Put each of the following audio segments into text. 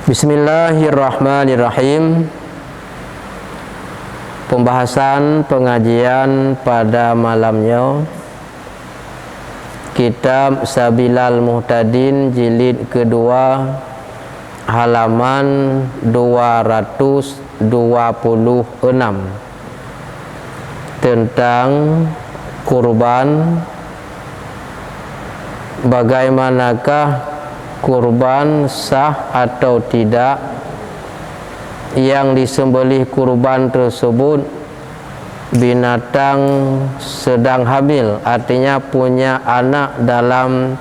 Bismillahirrahmanirrahim. Pembahasan pengajian pada malamnya Kitab Sabilal Muhtadin jilid kedua halaman 226 tentang kurban. Bagaimanakah kurban sah atau tidak yang disembelih kurban tersebut binatang sedang hamil, artinya punya anak dalam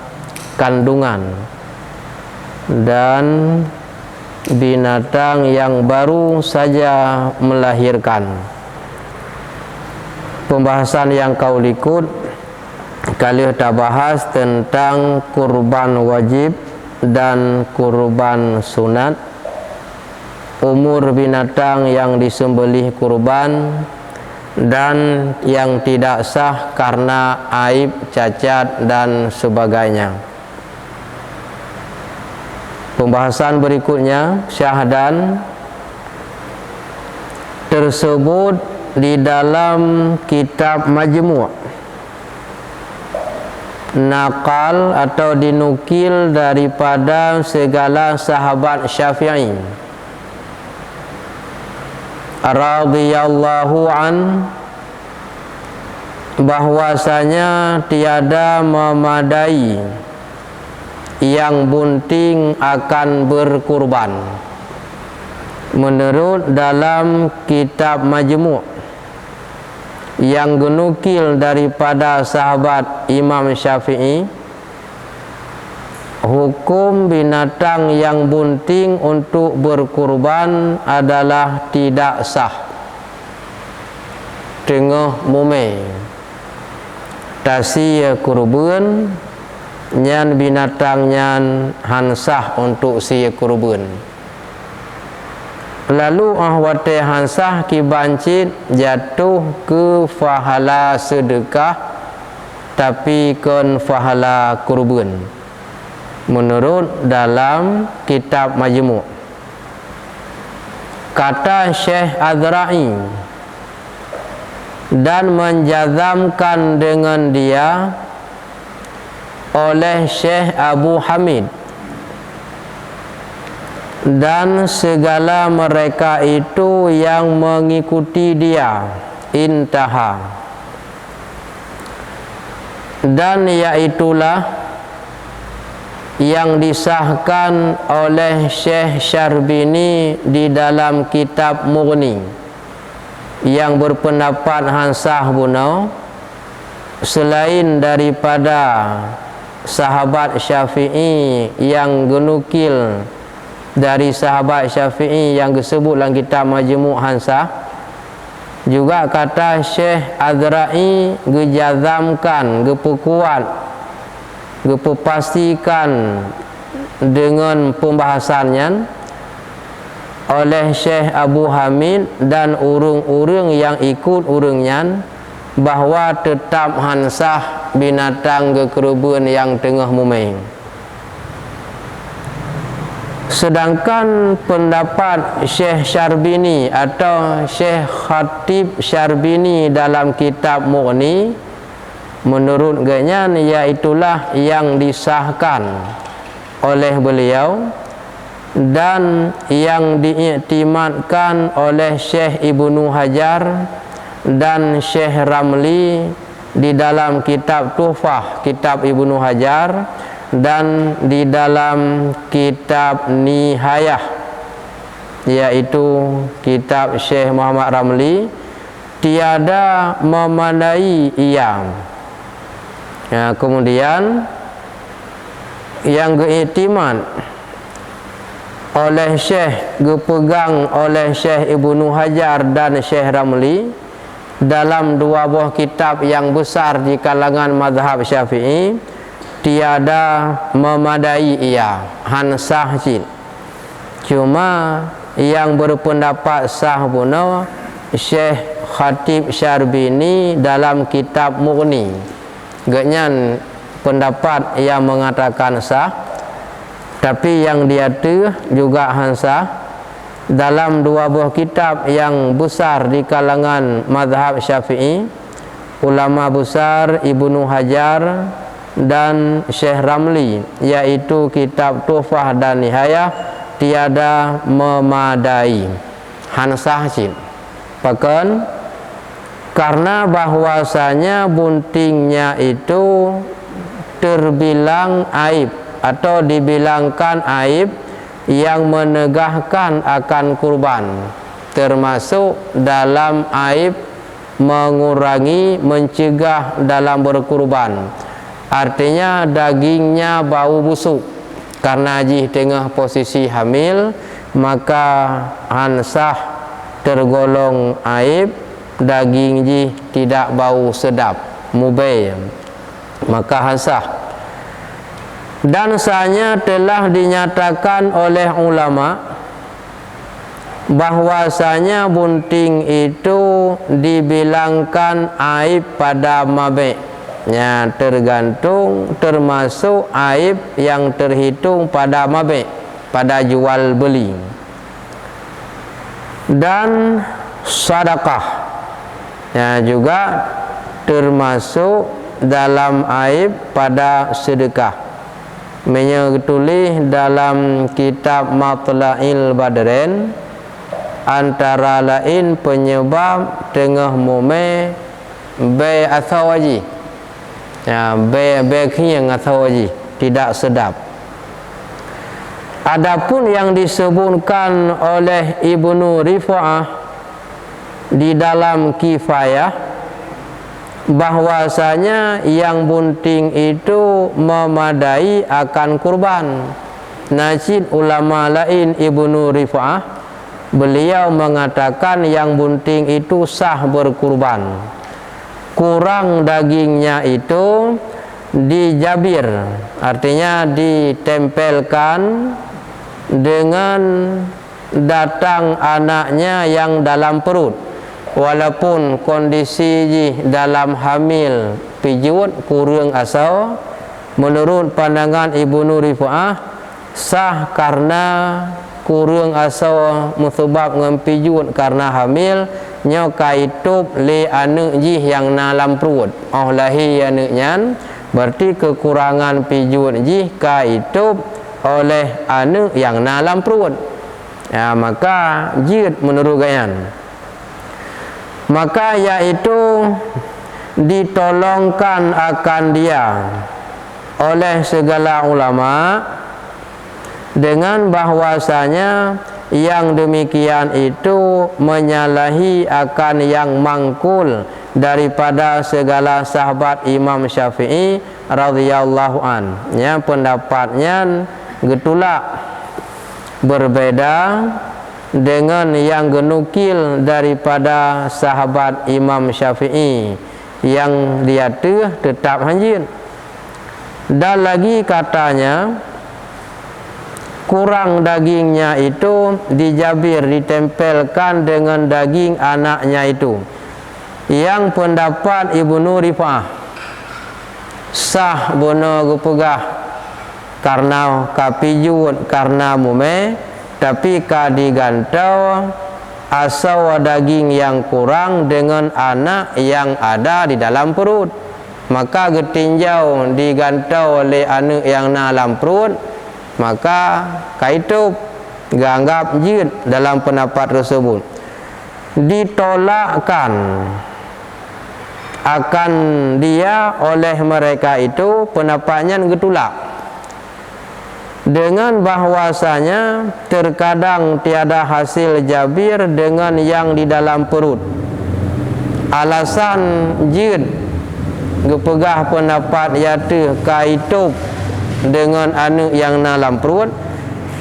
kandungan, dan binatang yang baru saja melahirkan. Pembahasan yang kaulikut kali kita bahas tentang kurban wajib dan kurban sunat, umur binatang yang disembelih kurban, dan yang tidak sah karena aib, cacat dan sebagainya. Pembahasan berikutnya, syahdan tersebut di dalam kitab Majmu', nakal atau dinukil daripada segala sahabat Syafi'i radhiyallahu an, bahwasanya tiada memadai yang bunting akan berkurban. Menurut dalam kitab Majmu' yang genukil daripada sahabat Imam Syafi'i, hukum binatang yang bunting untuk berkurban adalah tidak sah. Tengah mume tasi kurban nyan binatang nyan hansah untuk si kurban. Lalu ahwate hansah ki bancit jatuh ke fahala sedekah tapi kon fahala kurban. Menurut dalam kitab Majmu', kata Syekh Azra'i, dan menjazamkan dengan dia oleh Syekh Abu Hamid, dan segala mereka itu yang mengikuti dia, intaha. Dan iaitulah yang disahkan oleh Syekh Syarbini di dalam kitab Mughni, yang berpendapat hansah buno selain daripada sahabat Syafi'i yang genukil dari sahabat Syafi'i yang disebut dalam kitab Majmu' hansah. Juga kata Syekh Azra'i gejazamkan, geperkuat, geperpastikan dengan pembahasannya oleh Syekh Abu Hamid dan urung-urung yang ikut urungnya, bahawa tetap hansah binatang gekerubun yang tengah mumeng. Sedangkan pendapat Syekh Syarbini atau Syekh Khatib Syarbini dalam kitab Mughni, menurut genyan iaitulah yang disahkan oleh beliau dan yang diiktimadkan oleh Syekh Ibnu Hajar dan Syekh Ramli di dalam kitab Tuhfah, kitab Ibnu Hajar, dan di dalam kitab Nihayah, yaitu kitab Syekh Muhammad Ramli, tiada memadai ia. Ya, kemudian yang diiktimad oleh Syekh, dipegang oleh Syekh Ibnu Hajar dan Syekh Ramli dalam dua buah kitab yang besar di kalangan mazhab Syafi'i, tiada memadai ia, hansah cid. Cuma yang berpendapat sah puno Syekh Khatib Syarbini dalam kitab Mughni. Genyan pendapat yang mengatakan sah. Tapi yang dia tu juga hansah dalam dua buah kitab yang besar di kalangan mazhab Syafi'i, ulama besar Ibnu Hajar dan Syekh Ramli, yaitu kitab Tuhfah dan Nihayah, tiada memadai. Hansah cip. Bahkan karena bahwasanya buntingnya itu terbilang aib atau dibilangkan aib yang menegahkan akan kurban, termasuk dalam aib mengurangi, mencegah dalam berkurban. Artinya dagingnya bau busuk karena jih tengah posisi hamil, maka hansah tergolong aib. Daging jih tidak bau sedap, mubay, maka hansah. Dan sahnya telah dinyatakan oleh ulama bahwasanya bunting itu dibilangkan aib pada mabek. Ya, tergantung, termasuk aib yang terhitung pada mabek, pada jual beli. Dan sedekah, ya, juga termasuk dalam aib pada sedekah. Menyetulih dalam kitab Matla'il Badren, antara lain penyebab tengah mume be athawaji, ya, be khiang athawaji, tidak sedap. Adapun yang disebutkan oleh Ibnu Rifa'ah di dalam Kifayah, bahwasanya yang bunting itu memadai akan kurban. Najid ulama lain Ibnu Rifa'ah, beliau mengatakan yang bunting itu sah berkurban. Kurang dagingnya itu dijabir, artinya ditempelkan dengan datang anaknya yang dalam perut. Walaupun kondisi dalam hamil pijut kurang asal, menurut pandangan Ibnu Rifa'ah sah karena kurang asal musabab ngempijut karena hamil nyo kaitup le anak jih yang dalam perut. Oh lahir anaknya, berarti kekurangan pijut jih kaitup oleh anak yang dalam perut. Ya, maka jid menurut gayan, maka yaitu ditolongkan akan dia oleh segala ulama dengan bahwasanya yang demikian itu menyalahi akan yang mangkul daripada segala sahabat Imam Syafi'i radhiyallahu an. Ya, pendapatnya getulak berbeda dengan yang genukil daripada sahabat Imam Syafi'i yang dia tetap hanjin. Dan lagi katanya kurang dagingnya itu dijabir, ditempelkan dengan daging anaknya itu. Yang pendapat Ibnu Rifa'ah sah bono gupegah karena kapijut karena mume, tapi kadigantau asal daging yang kurang dengan anak yang ada di dalam perut, maka getinjau digantau oleh anak yang dalam perut, maka kaitu ganggap jid dalam pendapat tersebut. Ditolakkan akan dia oleh mereka itu pendapatnya getulak, dengan bahwasanya terkadang tiada hasil jabir dengan yang di dalam perut. Alasan jid gepegah pendapat yaitu kaitup dengan anak yang dalam perut,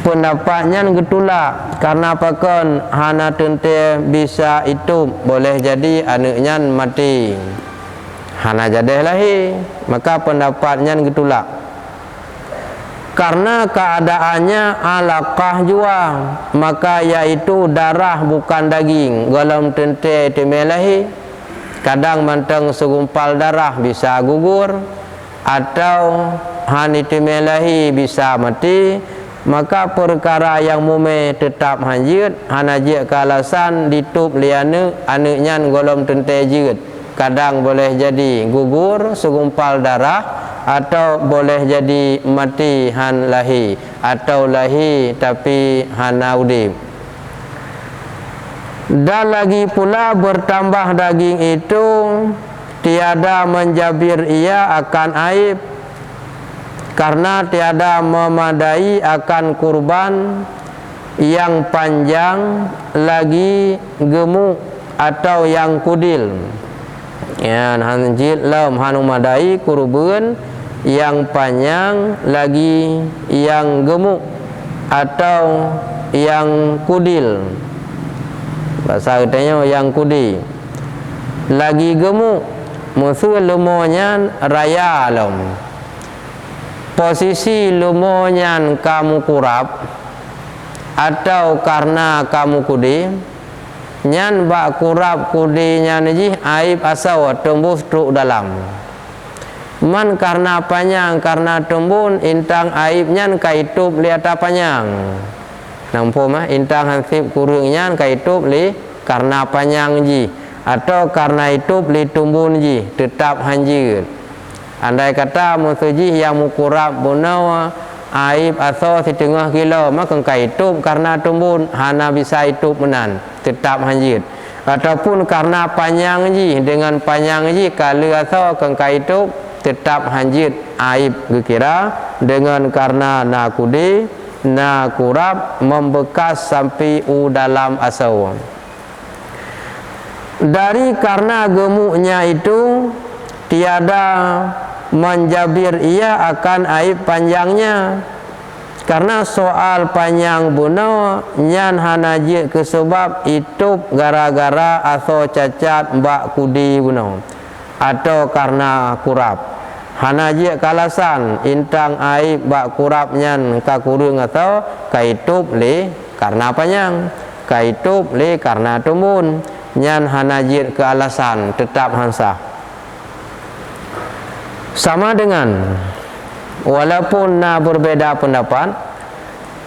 pendapatnya getulak karena pakon hana tente bisa itu boleh jadi anaknya mati, hana jadi lahir, maka pendapatnya getulak. Karena keadaannya alaqah jua, maka yaitu darah bukan daging. Galam tente temelahi, kadang manteng segumpal darah bisa gugur, atau hani temelahi bisa mati, maka perkara yang mume tetap hanjut hanajik ke alasan ditup liana anaknya golom tentejut, kadang boleh jadi gugur segumpal darah atau boleh jadi mati han lahi atau lahi tapi hana udip. Dan lagi pula bertambah daging itu tiada menjabir ia akan aib, karena tiada memadai akan kurban yang panjang lagi gemuk atau yang kudil. Ya, hanjit lam hanu madai kurban yang panjang lagi yang gemuk atau yang kudil. Bahasa katanya yang kudi lagi gemuk musuh lumonya raya lam. Posisi lumonyan kamu kurap atau karena kamu kudi nyan bak kurap kudi nyan ji aib asal tembus truk dalam man karena panjang karena tembun intang aib nyan kaitup lihat panjang nampu mah intang hansip kurung nyan kaitup li karena panjang ji atau karena itu li tumbun ji tetap hanjir. Andai kata musuji yang mukurab bunawa aib atau setengah kilo maka kaitup karena tumbun hana bisa itu menan tetap hanjir, ataupun karena panjang ji dengan panjang ji kali atau kaitup tetap hanjir aib gekira dengan karena nakudi nakurab membekas sampai dalam asal. Dari karena gemuknya itu tiada menjabir ia akan aib panjangnya, karena soal panjang buno nyan hanajik ke sebab itu gara-gara atau cacat mbak kudi buno atau karena kurap hanajik kalasan intang aib mbak kurap nyan kakurung atau kaitup li karena panjang kaitup li karena tumun nyan hanajik ke alasan tetap hansah. Sama dengan walaupun berbeda pendapat,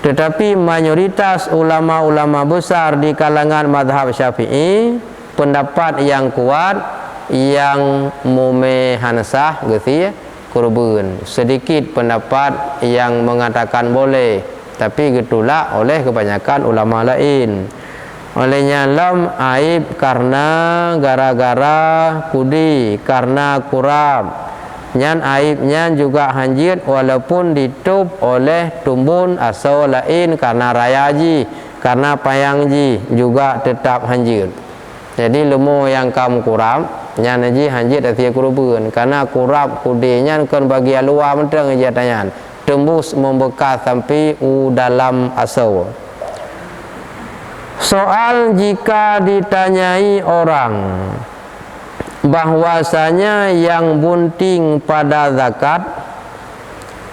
tetapi mayoritas ulama-ulama besar di kalangan mazhab Syafi'i pendapat yang kuat yang mume hansah gitu ya kurban. Sedikit pendapat yang mengatakan boleh, tapi gitulah oleh kebanyakan ulama lain. Olehnya lam aib karena gara-gara kudi, karena kurab. Nyan aibnya juga hanjir walaupun ditup oleh tumbun asal lain karena rayaji, karena payangji juga tetap hanjir. Jadi lemu yang kamu kurab nyan haji hanjir atia kurban, karena kurab kudinya kan bagi luar menteng aja tanya tembus membekas sampai dalam asal. Soal jika ditanyai orang bahwasanya yang bunting pada zakat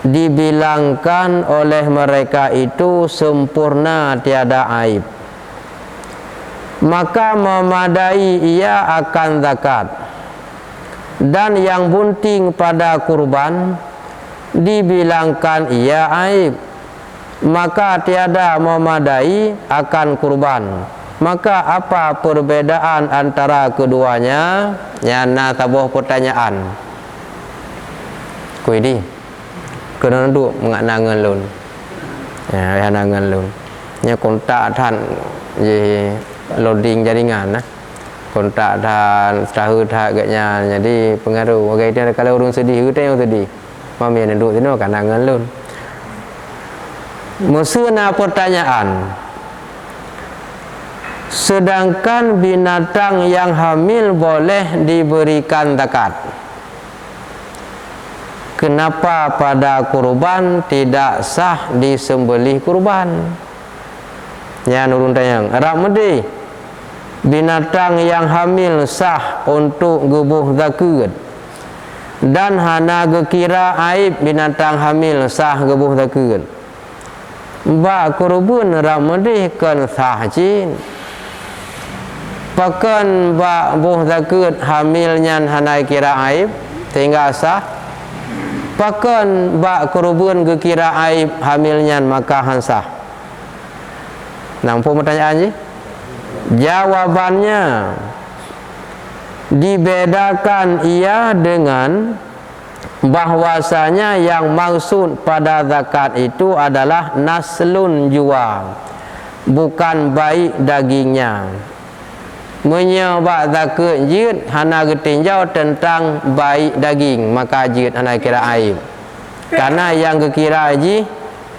dibilangkan oleh mereka itu sempurna tiada aib, maka memadai ia akan zakat. Dan yang bunting pada kurban dibilangkan ia aib, maka tiada memadai akan kurban. Maka apa perbedaan antara keduanya? Nyana tabuh pertanyaan. Kui di kena duk menganangan lun. Ya, anangan lun. Nya kontak than je loading jaringan nah. Kontak than tahu tak agaknya jadi pengaruh. Bagai dia kalau urung sedih kita yang sedih. Mami yang duk sini kanangan lun. Mesena pertanyaan. Sedangkan binatang yang hamil boleh diberikan zakat, kenapa pada kurban tidak sah disembelih kurban? Ya nurun tayang ramadi binatang yang hamil sah untuk gebuh zakat, dan hana gekira aib binatang hamil sah gebuh zakat. Ba kurban ramadi kan sah jin. Pakan ba buh zakat hamilnya hanai kira aib tinggal sah Pakan bak kurban ke kira aib hamilnya maka hansah. Nampak pertanyaan je? Jawabannya dibedakan ia dengan bahwasanya yang maksud pada zakat itu adalah naslun jual, bukan baik dagingnya. Menyebab zakat jid hana ketinjau tentang baik daging, maka jid hana kira aib. Karena yang kekira haji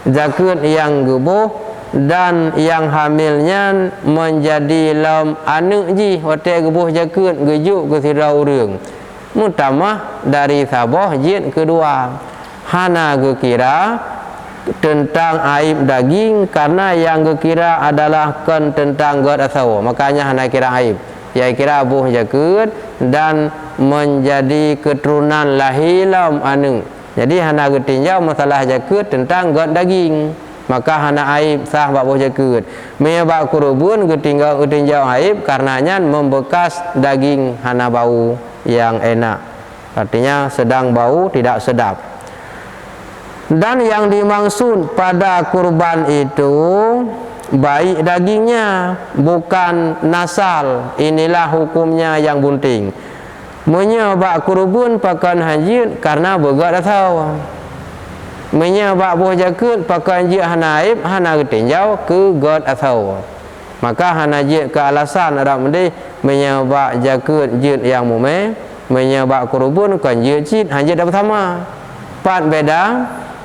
zakat yang gebuh dan yang hamilnya menjadi lam anak ji hotel gebuh zakat gejuk ke sira urang. Mutamah dari sabah jid kedua hana kekira tentang aib daging, karena yang kira adalah kan tentang god asal, makanya hana kira aib, ya kira abuh zakat dan menjadi keturunan lahilam anu. Jadi hana ketinjau masalah zakat tentang god daging, maka hana aib sah abuh zakat. Menyebab kurban ketinjau aib karenanya membekas daging hana bau yang enak, artinya sedang bau tidak sedap. Dan yang dimaksud pada kurban itu baik dagingnya, bukan nasal. Inilah hukumnya yang bunting. Menyebab kurban pakan haji karena begat atau menyebab buah zakat pakan haji hana aib, hana ketinjau ke god atau. Maka hana jid ke alasan ada mendih menyebab zakat jid yang mumeh, menyebab kurban kan jid jid haji dapat sama. Pat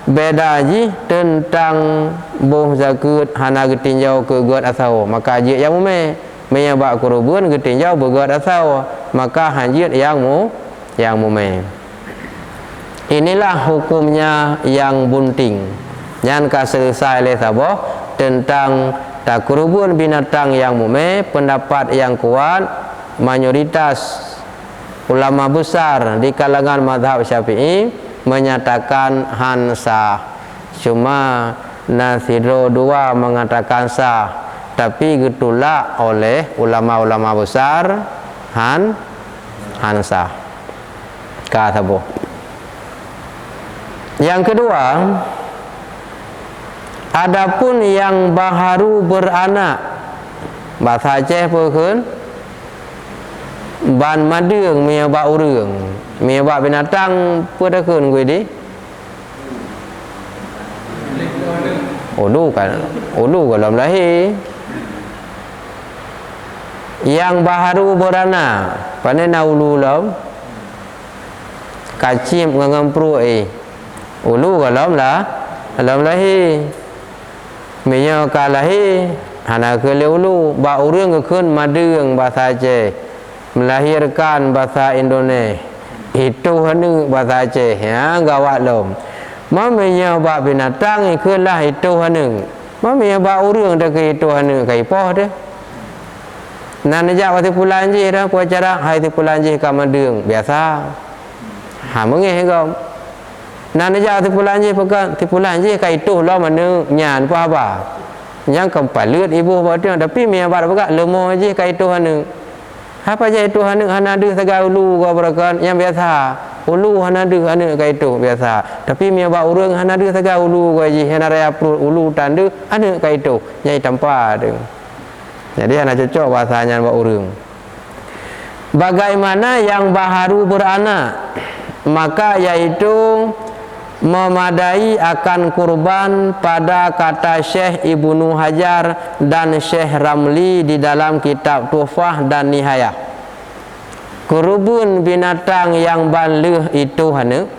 beda ji tentang buh zakat hana ketinjau ke god asal, maka haji yang mumeh. Menyebab kurban ketinjau begod asal, maka haji yang mumeh. Inilah hukumnya yang bunting. Yang selesai oleh sabah tentang tak kurban binatang yang mumeh. Pendapat yang kuat mayoritas ulama besar di kalangan mazhab Syafi'i menyatakan hansah. Cuma Nasiro dua mengatakan sah, tapi ditolak oleh ulama-ulama besar hansah. Kata boh. Yang kedua, adapun yang baharu beranak, bahasa Aceh pun ban madeng menyebab urang, menyebab binatang pedakun gue di ulu kalau lahir. Yang baharu beranak panena ulu lam kacim ngempru ulu kalau lahir minyak kalahir hana kele ulu ba urang keun madeng bahasa Aceh, melahirkan bahasa Indonesia itu hanu bahasa Aceh ya gawat lom. Mamanya bak binatang ikulah itu hanu, mamanya bak urang dah ke itu hanu kai poh dah. Nan ajak waktu pulang je dah puacara hai tu pulang je ka madeng biasa. Ha mengeh kau. Nan ajak waktu pulang je pegang tu pulang je kai itu lah mana nyan apa. Yang kempalut ibu buat dia tapi mia bak pegang lemo je kai itu hanu. Apa je itu hanu hana ada segala ulu kau berakan yang biasa. Ulu hana ada hana kai itu biasa. Tapi mia bak urang hana ada segala ulu kau je hana raya ulu tanda hana kai itu. Nyai tanpa ada. Jadi hana cocok bahasanya bak urang. Bagaimana yang baharu beranak, maka yaitu memadai akan kurban pada kata Syekh Ibnu Hajar dan Syekh Ramli di dalam kitab Tuhfah dan Nihayah. Kurban binatang yang baligh itu hana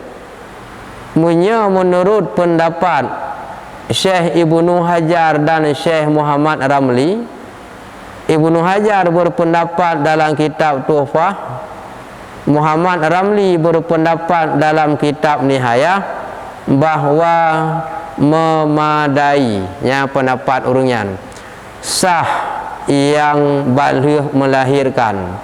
menurut pendapat Syekh Ibnu Hajar dan Syekh Muhammad Ramli. Ibnu Hajar berpendapat dalam kitab Tuhfah, Muhammad Ramli berpendapat dalam kitab Nihayah bahawa memadai yang pendapat urungan sah yang baligh melahirkan.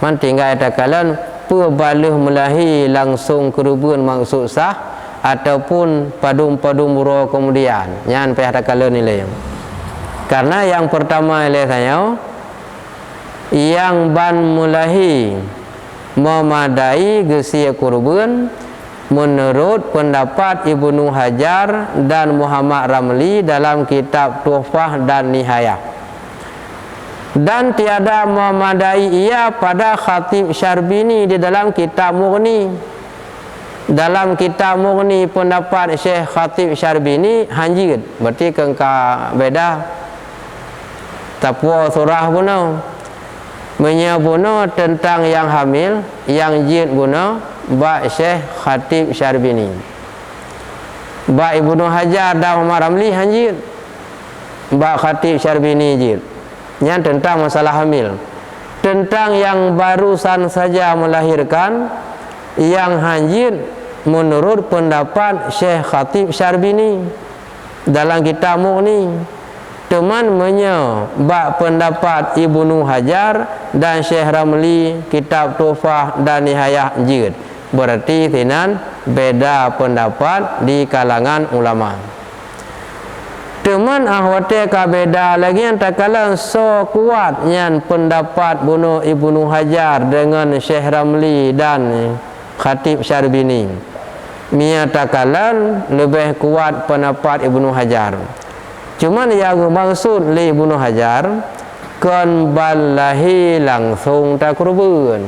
Man tinggal ada kalan pebaligh melahir langsung kurban maksud sah ataupun padum murah kemudian. Yang pihak ada kalan nilai. Karena yang pertama oleh saya yang ban mulahi memadai gesia kurban menurut pendapat Ibnu Hajar dan Muhammad Ramli dalam kitab Tuhfah dan Nihayah. Dan tiada memadai ia pada Khatib Syarbini di dalam kitab Mughni. Dalam kitab Mughni pendapat Syekh Khatib Syarbini hanjid, berarti kengka beda tapwa surah guna menyebut tentang yang hamil, yang jid guna ba Syekh Khatib Syarbini. Ba Ibnu Hajar dan Muhammad Ramli hanjid, ba Khatib Syarbini jid. Yang tentang masalah hamil, tentang yang barusan saja melahirkan, yang hanjid menurut pendapat Syekh Khatib Syarbini dalam kitab Mughni. Teman menyebab pendapat Ibnu Hajar dan Syekh Ramli kitab Tuhfah dan Nihayah jid. Berarti tinan beda pendapat di kalangan ulama. Teman ahwate ka beda lagi yang tak kalah so kuat yang pendapat bunuh Ibnu Hajar dengan Syekh Ramli dan Khatib Syarbini. Mia tak kalah lebih kuat pendapat Ibnu Hajar. Cuman yang maksud li Ibnu Hajar kan balahi langsung tak kurban.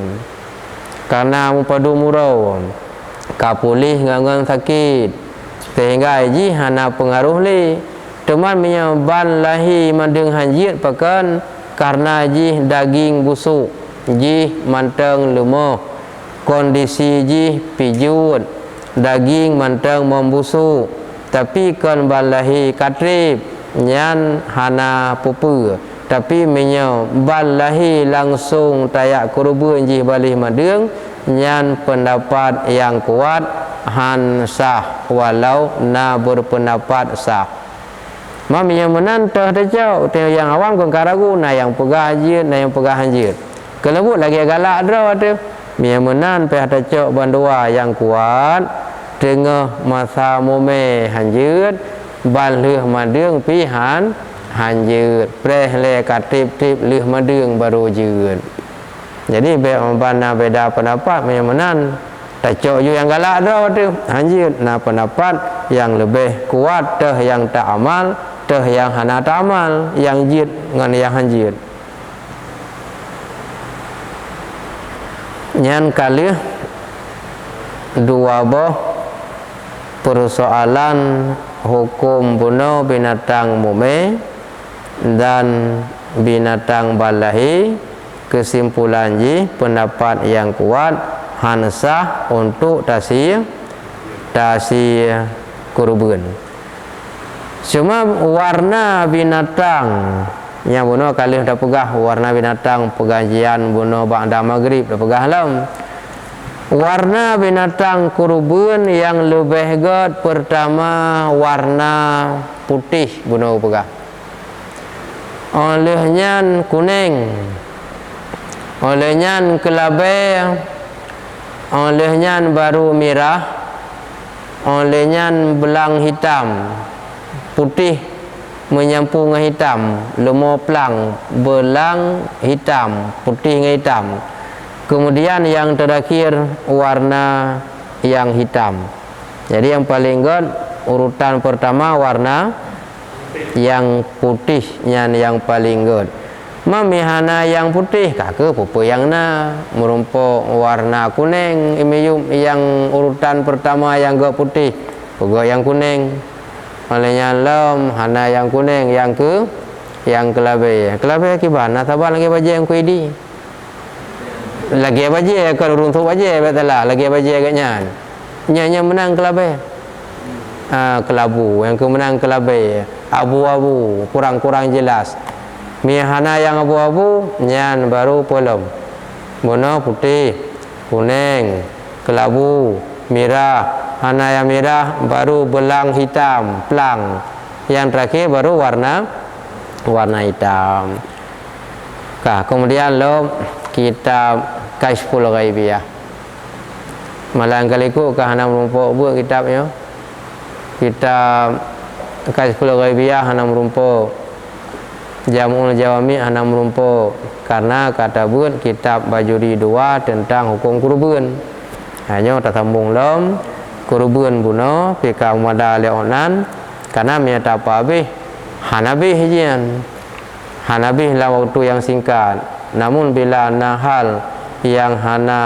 Karena mupadu murau kapulih ngangan sakit sehingga haji hana pengaruh li. Teman menyebal lahi mandeng hanjit pakan karena jih daging busuk, jih manteng lemah, kondisi jih pijut, daging manteng membusuk, tapi kan balahi katrib nyan hana pupu, tapi menyebal lahi langsung tayak kurban jih balih mandeng nyan pendapat yang kuat han sah walau na berpendapat sah. Mami yang menantah terjauh yang awam kan karagu na yang pegah hajir na yang pegah hanjir kelebut lagi galak draw tu yang menan pe terjauh bandua yang kuat tengah masa mume hanjir balih madeng pihan hanjir preh le katip tip lih madeng baru jir. Jadi bana beda pendapat yang menan terjauh yang galak draw tu hanjir na pendapat yang lebih kuat teh yang tak amal teh yang hana tamal, yang jid dengan yang hanjid. Nyan kali dua boh persoalan hukum bunuh binatang mume dan binatang balahi, kesimpulan ji pendapat yang kuat hansah untuk tasir kurban. Cuma warna binatang yang bunuh kali dah pegah warna binatang pengajian bunuh ba'da maghrib dah pegah lam. Warna binatang kurban yang lebih god pertama warna putih bunuh pegah. Olehnya kuning, olehnya kelabe, olehnya baru merah, olehnya belang hitam. Putih menyampu dengan hitam, lemah pelang, belang hitam, putih dengan hitam. Kemudian yang terakhir warna yang hitam. Jadi yang paling god urutan pertama warna yang putih yang paling god. Mamihana yang putih kakek pupu yang na merumpuk warna kuning imiyum yang urutan pertama yang god putih, pegok yang kuning. Olehnya lom hana yang kuning yang kelabe kibana sabar lagi baje yang kuidi lagi baje kalau runtuh baje betala lagi baje agaknya nyanya menang kelabe kelabu yang kemenang kelabe abu-abu kurang jelas mihana yang abu-abu nyan baru polom bono putih kuning kelabu merah. Hana yang merah baru belang hitam, pelang. Yang terakhir baru warna hitam. Kemudian lo kitab Kashful Ghaibiyah. Malang kaliku hana merumpuk buat kitabnya. Kitab Kashful Ghaibiyah hana merumpuk. Jamul Jawami hana merumpuk. Karena kata buat kitab Bajuri 2 tentang hukum kurban. Hanya tak sambung lom kurban buno pika mada leonan karena miata apa Hanabi hijian Hanabi lah waktu yang singkat, namun bila nahal yang hana